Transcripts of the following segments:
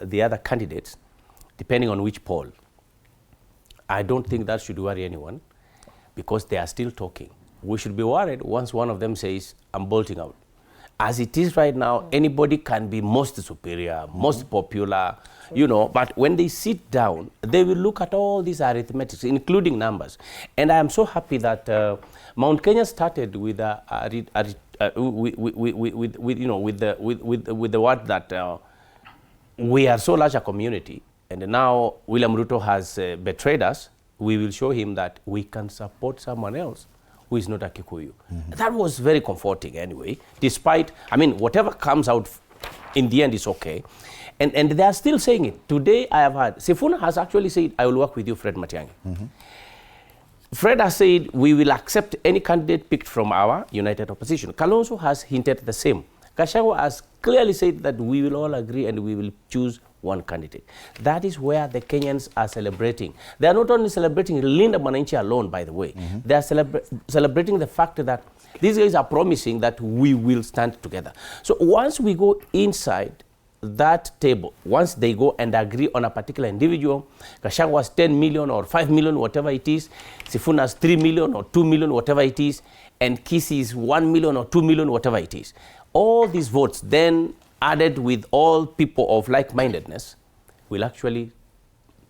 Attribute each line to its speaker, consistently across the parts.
Speaker 1: the other candidates, depending on which poll. I don't think that should worry anyone because they are still talking. We should be worried once one of them says, I'm bolting out. As it is right now, anybody can be most superior, most popular, you know, but when they sit down, they will look at all these arithmetics, including numbers. And I am so happy that Mount Kenya started with the word that we are so large a community, and now William Ruto has betrayed us. We will show him that we can support someone else who is not a Kikuyu. That was very comforting anyway, despite, I mean, whatever comes out in the end is okay. And they are still saying it. Today I have heard, Sifuna has actually said, I will work with you, Fred Matiang'i. Fred has said, we will accept any candidate picked from our united opposition. Kalonzo has hinted the same. Gachagua has clearly said that we will all agree and we will choose one candidate. That is where the Kenyans are celebrating. They are not only celebrating Linda Mwananchi alone, by the way. They are celebrating the fact that these guys are promising that we will stand together. So once we go inside that table, once they go and agree on a particular individual, Gashagua's 10 million or 5 million, whatever it is, Sifuna's 3 million or 2 million, whatever it is, and Kisi's 1 million or 2 million, whatever it is. All these votes then added with all people of like-mindedness will actually...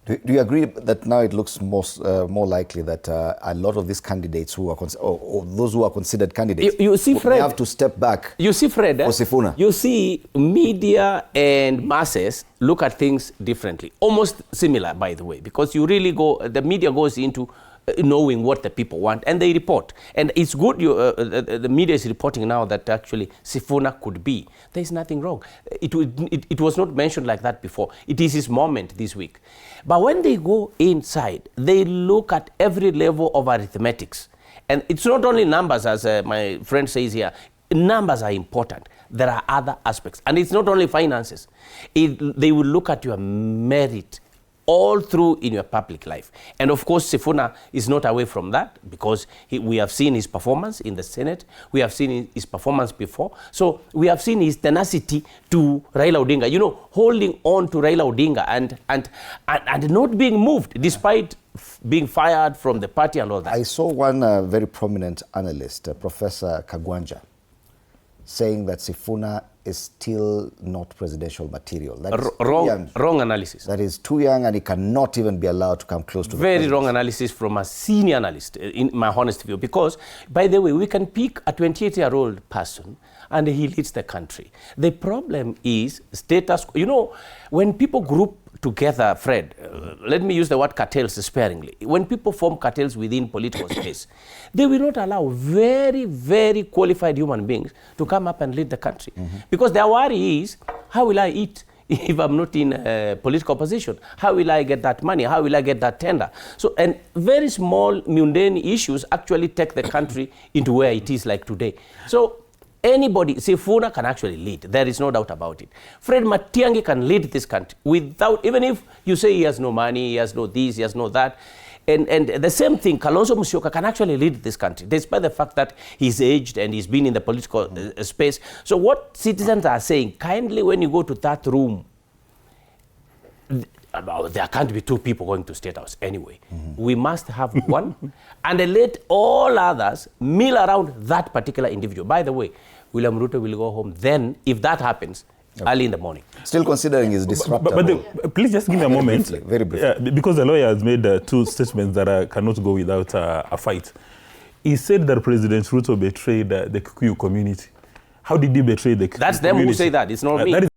Speaker 2: Do you agree that now it looks more likely that a lot of these candidates who are or those who are considered candidates
Speaker 1: you see, Fred,
Speaker 2: have to step back?
Speaker 1: You see, Fred,
Speaker 2: for Sifuna.
Speaker 1: You see, media and masses look at things differently, almost similar, by the way, because you really go, the media goes into knowing what the people want, and they report. And it's good the media is reporting now that actually Sifuna could be. There is nothing wrong. It was not mentioned like that before. It is his moment this week. But when they go inside, they look at every level of arithmetics. And it's not only numbers, as my friend says here. Numbers are important. There are other aspects. And it's not only finances. They will look at your merit all through in your public life. And of course, Sifuna is not away from that because we have seen his performance in the Senate. We have seen his performance before. So we have seen his tenacity to Raila Odinga, you know, holding on to Raila Odinga and not being moved despite being fired from the party and all that.
Speaker 2: I saw one very prominent analyst, Professor Kagwanja, saying that Sifuna is still not presidential material. That is
Speaker 1: wrong analysis.
Speaker 2: That is too young and he cannot even be allowed to come close to the
Speaker 1: Very wrong analysis from a senior analyst, in my honest view. Because, by the way, we can pick a 28-year-old person and he leads the country. The problem is status. You know, when people group together, Fred, let me use the word cartels sparingly. When people form cartels within political space, they will not allow very, very qualified human beings to come up and lead the country. Because their worry is, how will I eat if I'm not in a political position? How will I get that money? How will I get that tender? So, and very small mundane issues actually take the country into where it is like today. So, anybody, Sifuna can actually lead. There is no doubt about it. Fred Matiang'i can lead this country without, even if you say he has no money, he has no this, he has no that. And the same thing, Kalonzo Musyoka can actually lead this country, despite the fact that he's aged and he's been in the political space. So what citizens are saying, kindly when you go to that room, there can't be two people going to State House anyway. We must have one and let all others mill around that particular individual. By the way, William Ruto will go home then, if that happens, early in the morning.
Speaker 2: Still considering his disruptor.
Speaker 3: But please just give me a moment.
Speaker 2: Very briefly.
Speaker 3: Because the lawyer has made two statements that cannot go without a fight. He said that President Ruto betrayed the Kikuyu community. How did he betray the Kikuyu community?
Speaker 1: That's them who say that. It's not me.